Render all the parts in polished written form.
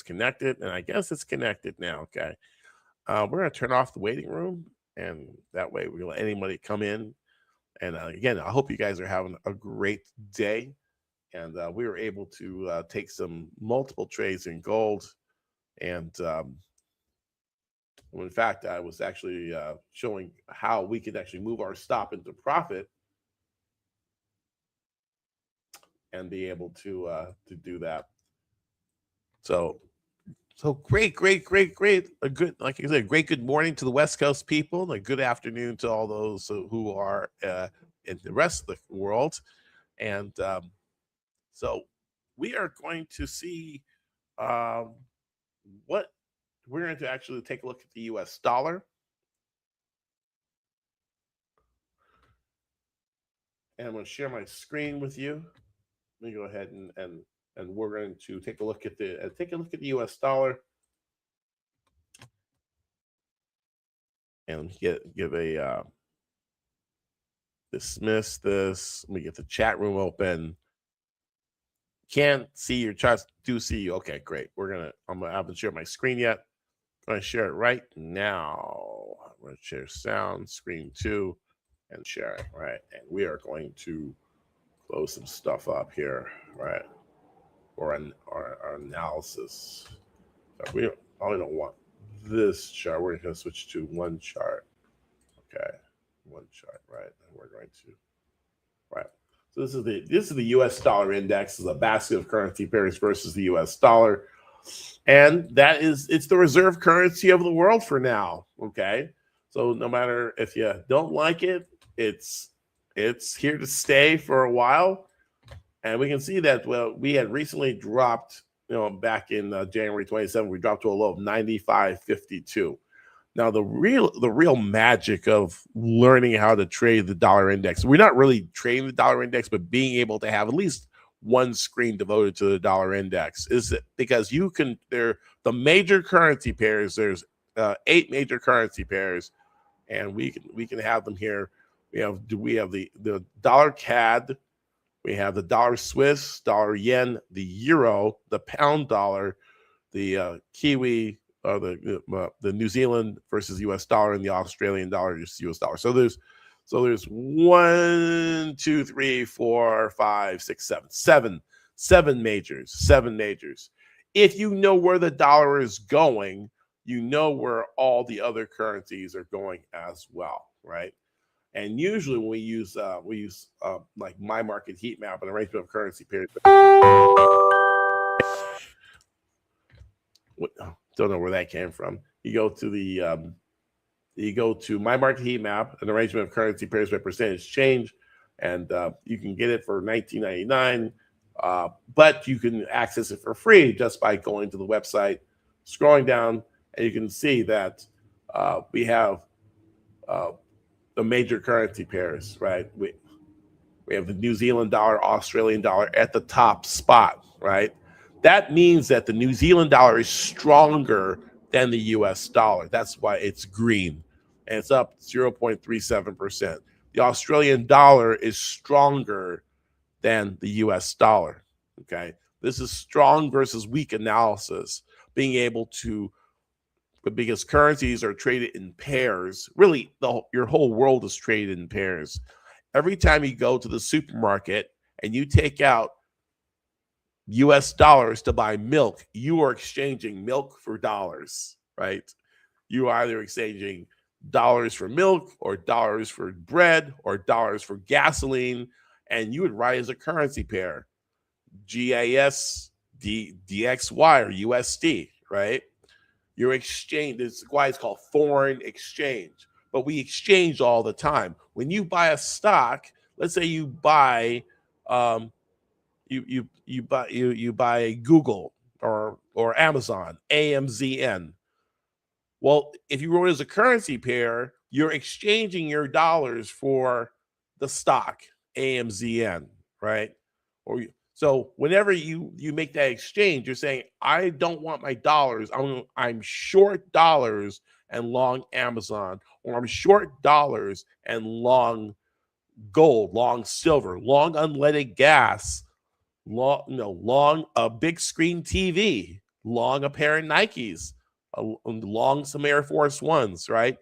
connected, and I guess it's connected now. Okay. We're going to turn off the waiting room, and that way we let anybody come in. And again, I hope you guys are having a great day. And we were able to take some multiple trades in gold. And in fact, I was actually showing how we could actually move our stop into profit and be able to do that. So great. A good, like I said, great good morning to the West Coast people, and a good afternoon to all those who are in the rest of the world. And so we are going to see what we're going to actually take a look at the U.S. dollar. And I'm going to share my screen with you. Let me go ahead and we're going to take a look at the U.S. dollar and give a dismiss this. Let me get the chat room open. Can't see your charts. Do see you. Okay, great. I haven't shared my screen yet. I'm going to share it right now. I'm going to share sound, screen 2, and share it. Right, and we are going to close some stuff up here. Right. Or our analysis. So we probably don't want this chart. We're going to switch to one chart. Okay, one chart, right? And we're going to, right. So this is the U.S. dollar index. This is a basket of currency pairs versus the U.S. dollar, and it's the reserve currency of the world for now. Okay, so no matter if you don't like it, it's here to stay for a while. And we can see that we had recently dropped, back in January 27th, we dropped to a low of 95.52. Now, the real magic of learning how to trade the dollar index, we're not really trading the dollar index, but being able to have at least one screen devoted to the dollar index is because you can, the major currency pairs, there's 8 major currency pairs, and we can have them here. We have the dollar CAD. We have the dollar Swiss, dollar yen, the euro, the pound dollar, the Kiwi, the New Zealand versus U.S. dollar, and the Australian dollar versus U.S. dollar. So there's 1, 2, 3, 4, 5, 6, 7 majors. If you know where the dollar is going, you know where all the other currencies are going as well, right? And usually when we use like my market heat map, an arrangement of currency pairs. Don't know where that came from. You go to my market heat map, an arrangement of currency pairs by percentage change, and you can get it for $19.99. But you can access it for free just by going to the website, scrolling down, and you can see that we have the major currency pairs, right? We have the New Zealand dollar, Australian dollar at the top spot, right? That means that the New Zealand dollar is stronger than the U.S. dollar. That's why it's green, and it's up 0.37%. The Australian dollar is stronger than the U.S. dollar, okay? This is strong versus weak analysis, being able to, because currencies are traded in pairs. Really, your whole world is traded in pairs. Every time you go to the supermarket and you take out U.S. dollars to buy milk, you are exchanging milk for dollars, right? You are either exchanging dollars for milk or dollars for bread or dollars for gasoline, and you would write as a currency pair, GAS, DXY, or USD, right? Your exchange, this is why it's called foreign exchange. But we exchange all the time. When you buy a stock, let's say you buy you buy Google or Amazon, AMZN. Well, if you wrote it as a currency pair, you're exchanging your dollars for the stock, AMZN, right? So whenever you make that exchange, you're saying, I don't want my dollars. I'm short dollars and long Amazon, or I'm short dollars and long gold, long silver, long unleaded gas, long a big screen TV, long a pair of Nikes, long some Air Force Ones, right?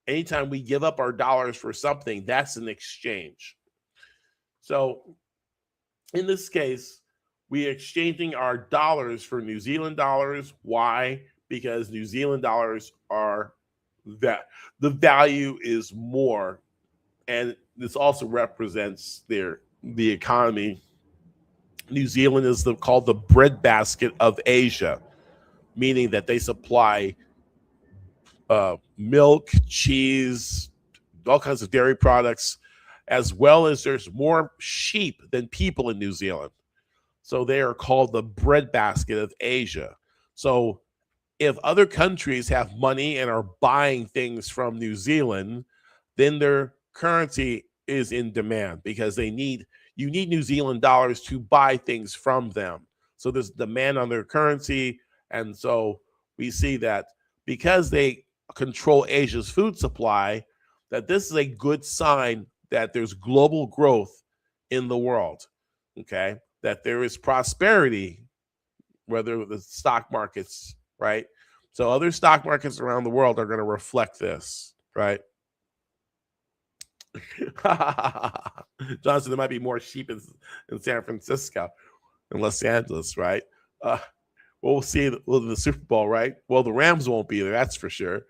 Anytime we give up our dollars for something, that's an exchange. So in this case, we're exchanging our dollars for New Zealand dollars. Why? Because New Zealand dollars are that the value is more, and this also represents the economy. New Zealand is called the breadbasket of Asia, meaning that they supply milk, cheese, all kinds of dairy products, as well as there's more sheep than people in New Zealand. So they are called the breadbasket of Asia. So if other countries have money and are buying things from New Zealand, then their currency is in demand because you need New Zealand dollars to buy things from them. So there's demand on their currency. And so we see that because they control Asia's food supply, that this is a good sign that there's global growth in the world, okay? That there is prosperity, whether the stock markets, right? So other stock markets around the world are going to reflect this, right? Johnson, there might be more sheep in San Francisco and Los Angeles, right? We'll see the Super Bowl, right? Well, the Rams won't be there, that's for sure.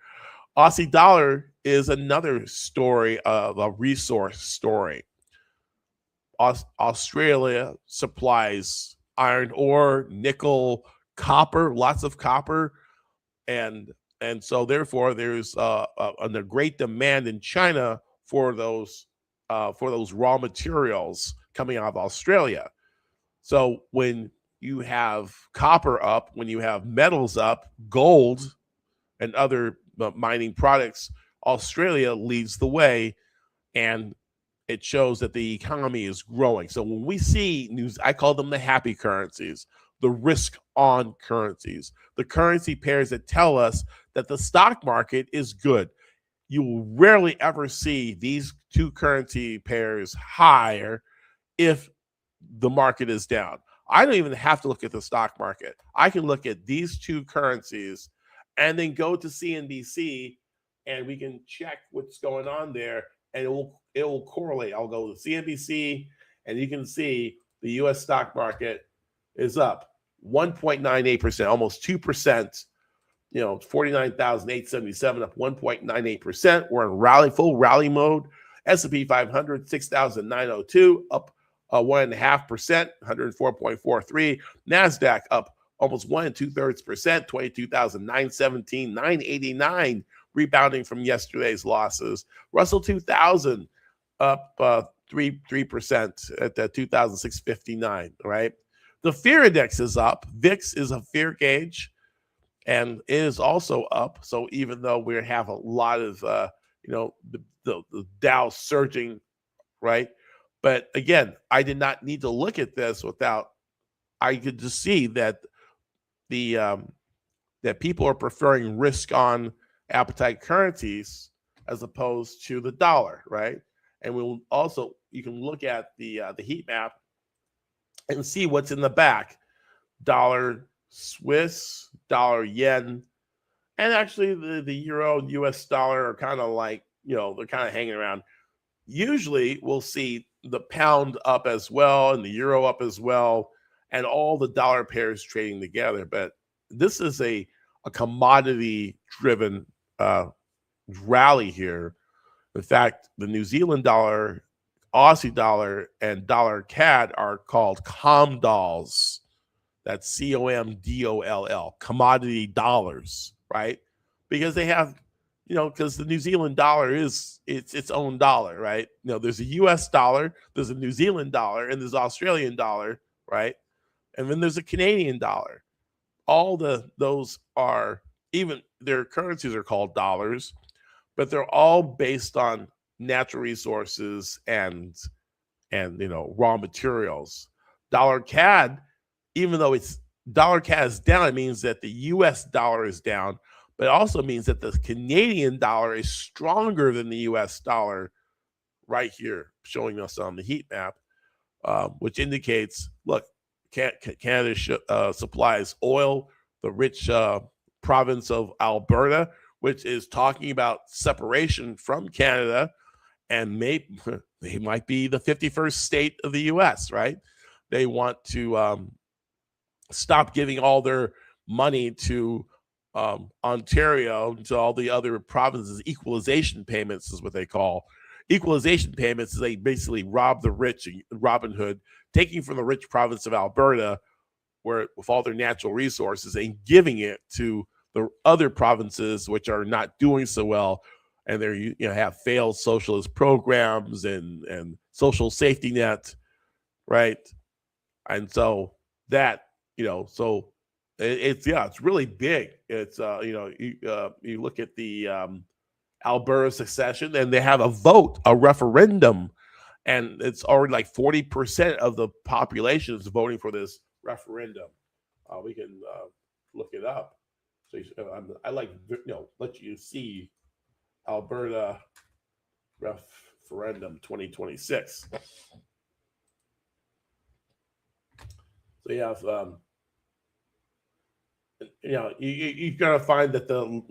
Aussie dollar is another story of a resource story. Australia supplies iron ore, nickel, copper, lots of copper, and so therefore there's a great demand in China for those raw materials coming out of Australia. So when you have copper up, when you have metals up, gold and other mining products, Australia leads the way, and it shows that the economy is growing. So when we see news, I call them the happy currencies, the risk on currencies, the currency pairs that tell us that the stock market is good. You will rarely ever see these two currency pairs higher if the market is down. I don't even have to look at the stock market. I can look at these two currencies and then go to CNBC and we can check what's going on there, and it will correlate. I'll go to CNBC and you can see the US stock market is up 1.98%, almost 2%, 49,877, up 1.98%. We're in full rally mode. S&P 500, 6,902, up 1.5%, 104.43. NASDAQ up almost 1 2/3%, 22,917, 989, rebounding from yesterday's losses. Russell 2000 up 3% at 2,659, right? The fear index is up. VIX is a fear gauge, and it is also up. So even though we have a lot of, the Dow surging, right? But again, I did not need to look at this I could just see that that people are preferring risk on appetite currencies as opposed to the dollar, right? And you can look at the heat map and see what's in the back: dollar Swiss, dollar yen, and actually the euro and US dollar are kind of like, they're kind of hanging around. Usually we'll see the pound up as well and the euro up as well, and all the dollar pairs trading together. But this is a commodity driven rally here. In fact, the New Zealand dollar, Aussie dollar, and dollar CAD are called COMDOLs. That's COMDOLL, commodity dollars, right? Because they have, because the New Zealand dollar is its own dollar, right? There's a US dollar, there's a New Zealand dollar, and there's Australian dollar, right? And then there's a Canadian dollar. All those are, even their currencies are called dollars, but they're all based on natural resources and raw materials. Dollar CAD, even though dollar CAD is down, it means that the US dollar is down, but it also means that the Canadian dollar is stronger than the US dollar, right here, showing us on the heat map, which indicates, look, Canada supplies oil, rich province of Alberta, which is talking about separation from Canada, and they might be the 51st state of the U.S., right? They want to stop giving all their money to Ontario, to all the other provinces. Equalization payments is what they call. Equalization payments is they basically rob the rich, Robin Hood, taking from the rich province of Alberta, where with all their natural resources, and giving it to the other provinces which are not doing so well, and they're have failed socialist programs and social safety net, right? And so that so it's really big. It's you look at the Alberta succession, and they have a vote, a referendum, and it's already like 40% of the population is voting for this referendum. We can look it up. So I like let you see Alberta referendum 2026. So you have you're going to find that the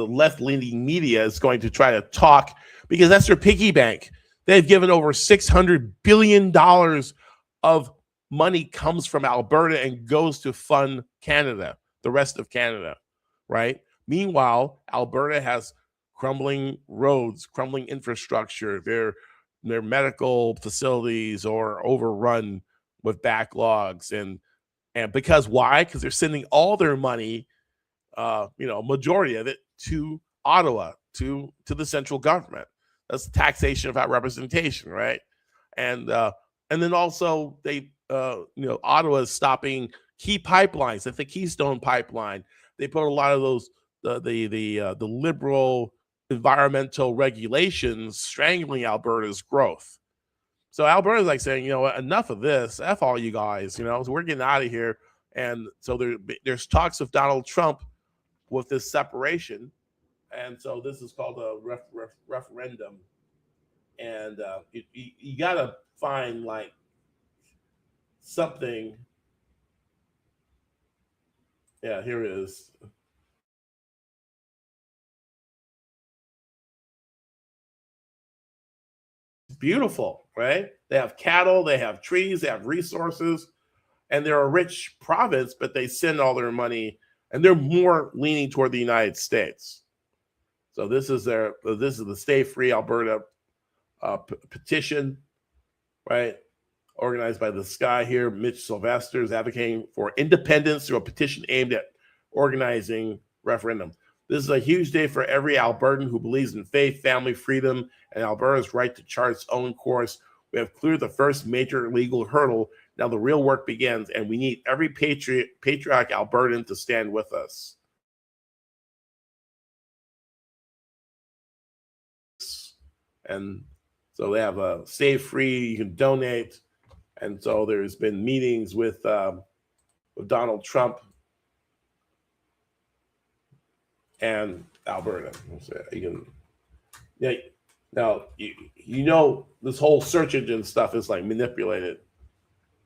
left-leaning media is going to try to talk, because that's their piggy bank. They've given over $600 billion of money comes from Alberta and goes to fund Canada, the rest of Canada, right? Meanwhile, Alberta has crumbling roads, crumbling infrastructure. Their medical facilities are overrun with backlogs, and because why? Because they're sending all their money, majority of it, to Ottawa, to the central government. That's taxation without representation, right? And then also they, Ottawa is stopping key pipelines, like the Keystone Pipeline. They put a lot of those the liberal environmental regulations strangling Alberta's growth. So Alberta's like saying, enough of this. F all you guys, so we're getting out of here. And so there's talks of Donald Trump with this separation. And so this is called a referendum. And you got to find like something. Yeah, here it is. Beautiful, right? They have cattle, they have trees, they have resources, and they're a rich province, but they send all their money, and they're more leaning toward the United States. So this is the Stay Free Alberta petition, right? Organized by this guy here, Mitch Sylvester, is advocating for independence through a petition aimed at organizing referendum. This is a huge day for every Albertan who believes in faith, family, freedom, and Alberta's right to chart its own course. We have cleared the first major legal hurdle. Now the real work begins, and we need every patriotic Albertan to stand with us. And so they have a Stay Free, you can donate. And so there's been meetings with Donald Trump and Alberta. Now this whole search engine stuff is like manipulated.